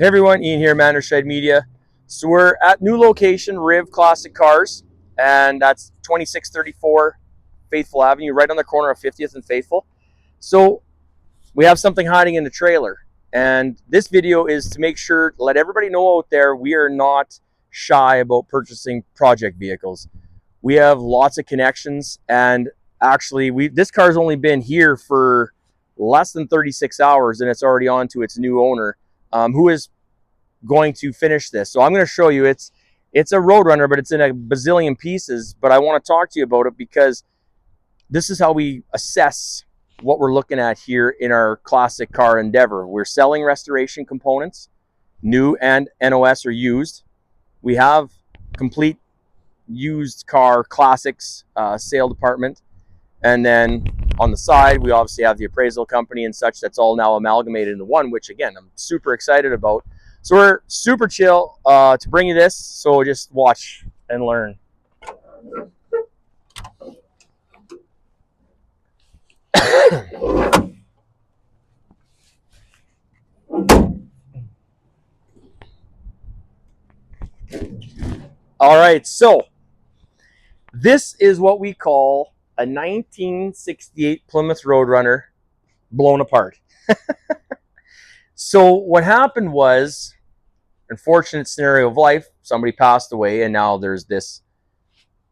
Hey everyone, Ian here, Mannershed Media. So we're at new location, Riv Classic Cars, and that's 2634 Faithful Avenue, right on the corner of 50th and Faithful. So we have something hiding in the trailer, and this video is to make sure to let everybody know out there we are not shy about purchasing project vehicles. We have lots of connections, and actually this car's only been here for less than 36 hours, and it's already on to its new owner, who is going to finish this. So I'm going to show you, it's a Roadrunner, but it's in a bazillion pieces. But I want to talk to you about it because this is how we assess what we're looking at here in our classic car endeavor. We're selling restoration components, new and NOS or used. We have complete used car classics sale department, and then on the side we obviously have the appraisal company and such. That's all now amalgamated into one, which again I'm super excited about. So we're super chill to bring you this, so just watch and learn. All right, so this is what we call a 1968 Plymouth Roadrunner blown apart. So what happened was, unfortunate scenario of life, somebody passed away, and now there's this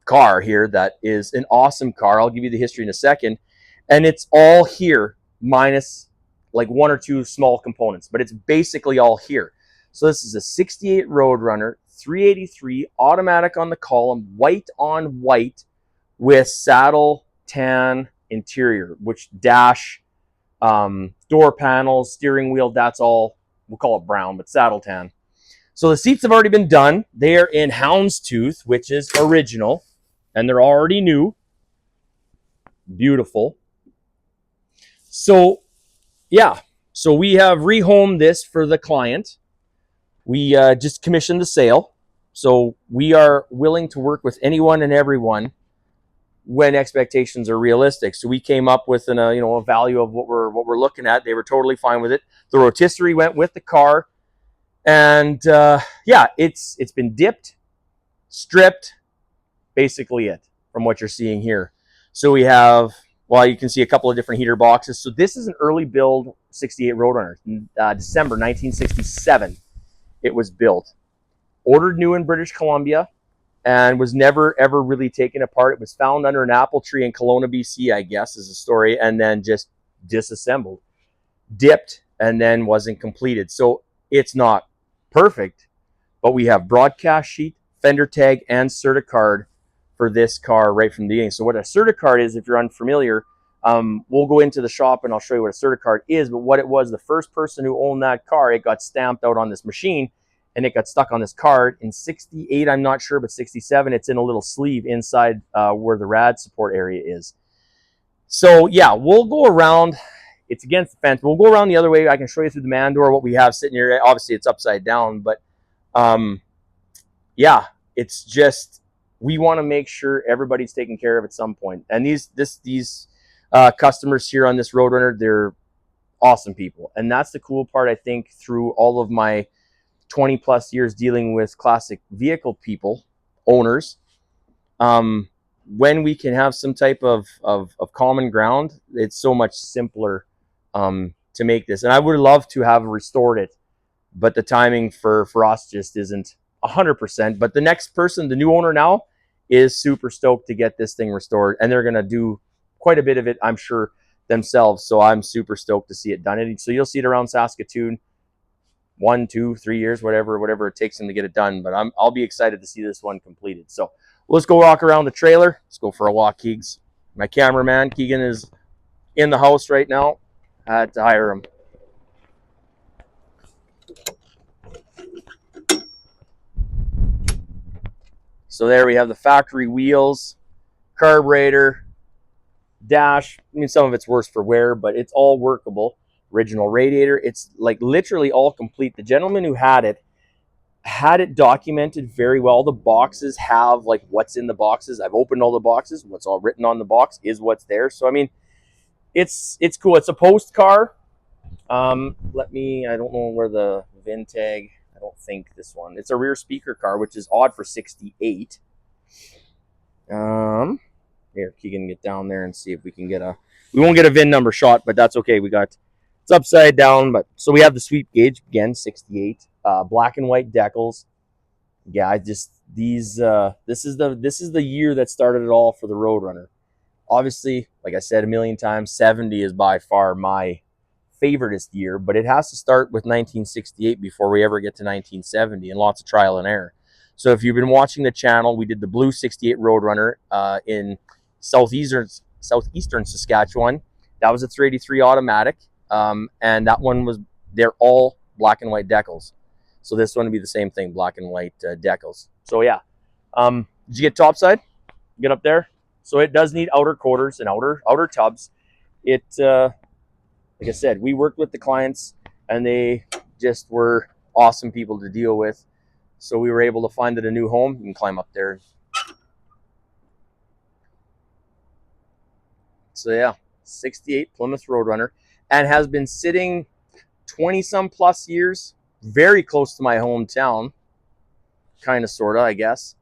car here that is an awesome car. I'll give you the history in a second. And it's all here, minus like one or two small components, but it's basically all here. So this is a 68 Roadrunner, 383, automatic on the column, white on white, with saddle tan interior, which dash, door panels, steering wheel, that's all, we'll call it brown, but saddle tan. So the seats have already been done. They are in houndstooth, which is original, and they're already new. Beautiful. So yeah, so we have rehomed this for the client. We just commissioned the sale, so we are willing to work with anyone and everyone when expectations are realistic. So we came up with a value of what we're looking at. They were totally fine with it. The rotisserie went with the car, and yeah, it's been dipped, stripped, basically it from what you're seeing here. So we have, well, you can see a couple of different heater boxes. So this is an early build 68 Roadrunner, December 1967 it was built, ordered new in British Columbia, and was never ever really taken apart. It was found under an apple tree in Kelowna, BC, I guess is the story, and then just disassembled, dipped, and then wasn't completed. So it's not perfect, but we have broadcast sheet, fender tag, and CertiCard for this car right from the beginning. So what a CertiCard is, if you're unfamiliar, we'll go into the shop and I'll show you what a CertiCard is. But what it was, the first person who owned that car, it got stamped out on this machine, and it got stuck on this card in 68, I'm not sure, but 67, it's in a little sleeve inside where the rad support area is. So yeah, we'll go around. It's against the fence. We'll go around the other way. I can show you through the man door what we have sitting here. Obviously, it's upside down, but yeah, it's just, we want to make sure everybody's taken care of at some point. And these customers here on this Roadrunner, they're awesome people. And that's the cool part, I think, through all of my 20 plus years dealing with classic vehicle people, owners, when we can have some type of common ground, it's so much simpler to make this. And I would love to have restored it, but the timing for us just isn't 100%. But the next person, the new owner now, is super stoked to get this thing restored, and they're going to do quite a bit of it, I'm sure, themselves. So I'm super stoked to see it done. So you'll see it around Saskatoon, 1, 2, 3 years, whatever it takes them to get it done. But I'll be excited to see this one completed. So let's go walk around the trailer. Let's go for a walk, Keegs. My cameraman, Keegan, is in the house right now. I had to hire him. So there we have the factory wheels, carburetor, dash. I mean, some of it's worse for wear, but it's all workable. Original radiator. It's like literally all complete. The gentleman who had it documented very well. The boxes have like what's in the boxes. I've opened all the boxes. What's all written on the box is what's there. So I mean, it's cool. It's a post car. I don't know where the VIN tag. I don't think this one. It's a rear speaker car, which is odd for 68. Here, Keegan, get down there and see if we can get a... We won't get a VIN number shot, but that's okay. We got... It's upside down, but... So we have the sweep gauge, again, 68. Black and white decals. Yeah, I just... These... This is the year that started it all for the Roadrunner. Obviously, like I said a million times, 70 is by far my favoriteest year, but it has to start with 1968 before we ever get to 1970, and lots of trial and error. So if you've been watching the channel, we did the blue 68 Roadrunner in southeastern Saskatchewan. That was a 383 automatic, and that one was, they're all black and white decals. So this one would be the same thing, black and white decals. So yeah, did you get topside? Get up there. So it does need outer quarters and outer tubs. It like I said, we worked with the clients, and they just were awesome people to deal with. So we were able to find it a new home. You can climb up there. So yeah, 68 Plymouth Roadrunner, and has been sitting 20-some plus years, very close to my hometown, kind of, sort of, I guess.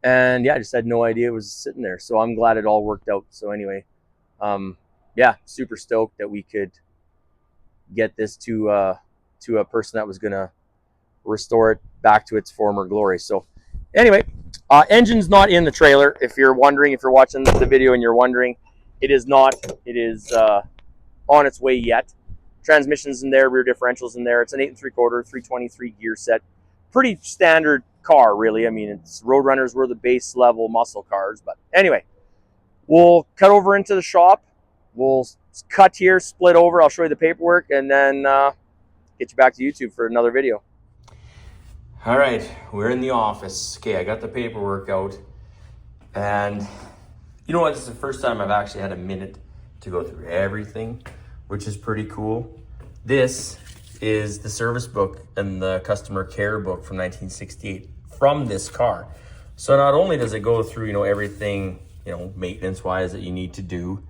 And yeah, I just had no idea it was sitting there. So I'm glad it all worked out. So anyway, yeah, super stoked that we could get this to a person that was going to restore it back to its former glory. So anyway, engine's not in the trailer. If you're wondering, if you're watching the video and you're wondering, it is not. It is on its way yet. Transmission's in there, rear differentials in there. It's an 8 3/4, 323 gear set. Pretty standard car, really. I mean, it's Roadrunners were the base level muscle cars. But anyway, we'll cut over into the shop. We'll cut here, split over. I'll show you the paperwork, and then get you back to YouTube for another video. All right, we're in the office. Okay, I got the paperwork out, and you know what? This is the first time I've actually had a minute to go through everything, which is pretty cool. This is the service book and the customer care book from 1968 from this car. So not only does it go through, you know, everything, you know, maintenance-wise that you need to do,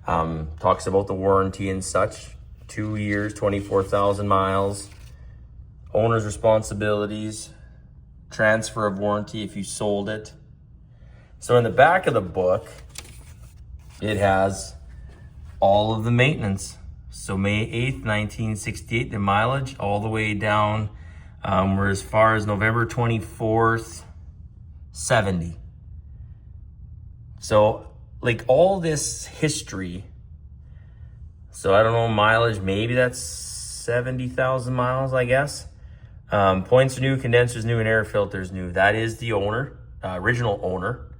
talks about the warranty and such, 2 years, 24,000 miles, owner's responsibilities, transfer of warranty if you sold it. So in the back of the book, it has all of the maintenance. So May 8th, 1968, the mileage all the way down, we're as far as November 24th, 70. So like all this history, so I don't know, mileage, maybe that's 70,000 miles, I guess. Points are new, condensers new, and air filters new. That is the owner, original owner.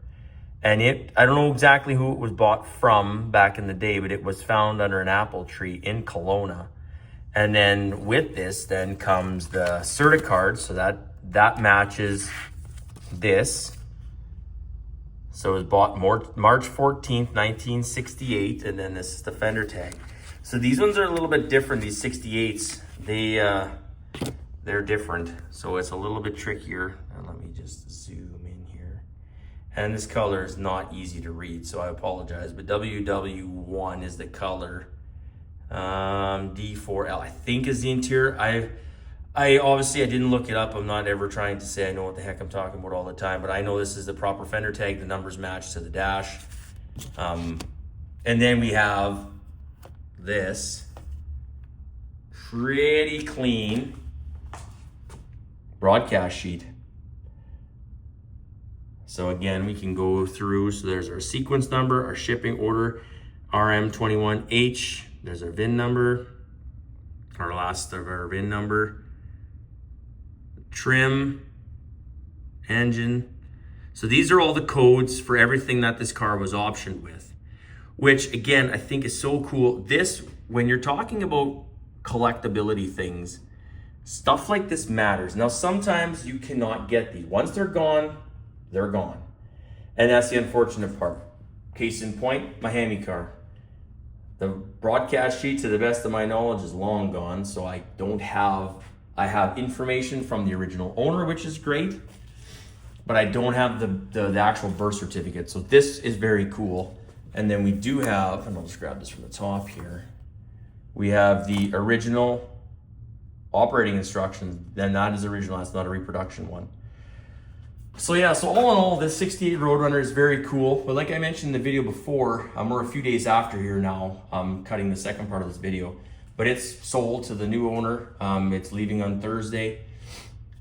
And I don't know exactly who it was bought from back in the day, but it was found under an apple tree in Kelowna. And then with this then comes the Certicard, so that matches this. So it was bought March 14th, 1968, and then this is the fender tag. So these ones are a little bit different, these 68s. They're different, so it's a little bit trickier. Let me just zoom in here. And this color is not easy to read, so I apologize, but WW1 is the color. D4L, I think, is the interior. I obviously, I didn't look it up. I'm not ever trying to say I know what the heck I'm talking about all the time, but I know this is the proper fender tag. The numbers match to the dash. And then we have this pretty clean broadcast sheet. So again, we can go through. So there's our sequence number, our shipping order, RM21H. There's our VIN number, our last of our VIN number, trim, engine. So these are all the codes for everything that this car was optioned with, which again, I think is so cool. This, when you're talking about collectability things, stuff like this matters. Now, sometimes you cannot get these. Once they're gone, they're gone. And that's the unfortunate part. Case in point, my Hemi car. The broadcast sheet, to the best of my knowledge, is long gone, so I have information from the original owner, which is great, but I don't have the actual birth certificate. So this is very cool. And then we do have, and I'll just grab this from the top here, we have the original operating instructions, then that is original. That's not a reproduction one. So yeah, so all in all, this 68 Roadrunner is very cool. But like I mentioned in the video before, we're a few days after here now. I'm cutting the second part of this video. But it's sold to the new owner. It's leaving on Thursday.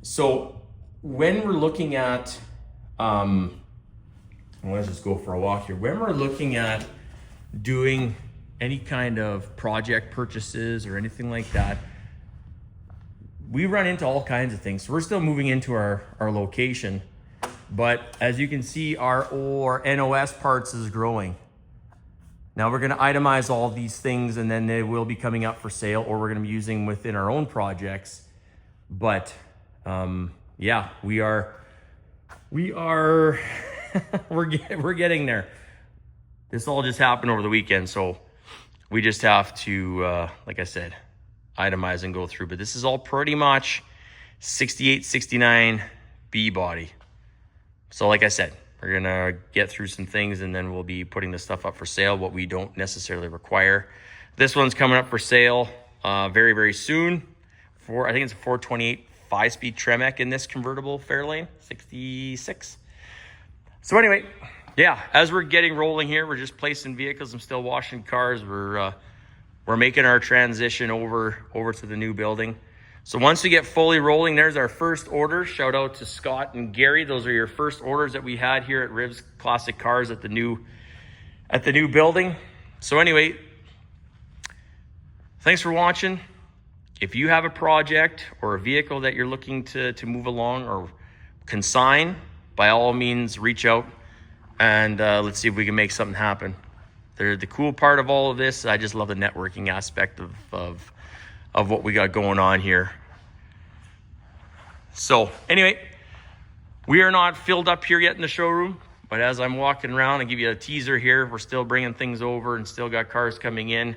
So when we're looking at, let's just go for a walk here. When we're looking at doing any kind of project purchases or anything like that, we run into all kinds of things. So we're still moving into our location. But as you can see, our NOS parts is growing. Now we're gonna itemize all these things and then they will be coming up for sale, or we're gonna be using within our own projects. But yeah, we're getting there. This all just happened over the weekend, so we just have to, like I said, itemize and go through. But this is all pretty much 68, 69 B body. So like I said, we're gonna get through some things and then we'll be putting this stuff up for sale, what we don't necessarily require. This one's coming up for sale very, very soon. I think it's a 428 5-speed Tremec in this convertible Fairlane 66. So anyway, yeah, as we're getting rolling here, we're just placing vehicles. I'm still washing cars. We're making our transition over to the new building. So once we get fully rolling, there's our first order. Shout out to Scott and Gary. Those are your first orders that we had here at Riv's Classic Cars at the new building. So anyway, thanks for watching. If you have a project or a vehicle that you're looking to move along or consign, by all means, reach out and let's see if we can make something happen. The cool part of all of this, I just love the networking aspect of what we got going on here. So anyway, we are not filled up here yet in the showroom, but as I'm walking around and give you a teaser here, we're still bringing things over and still got cars coming in.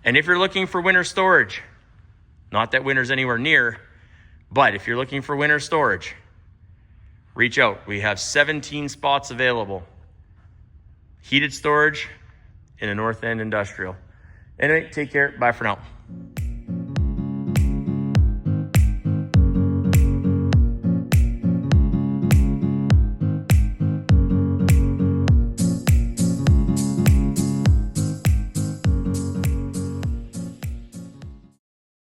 And if you're looking for winter storage, not that winter's anywhere near, but if you're looking for winter storage, reach out. We have 17 spots available. Heated storage in a North End industrial. Anyway, take care. Bye for now.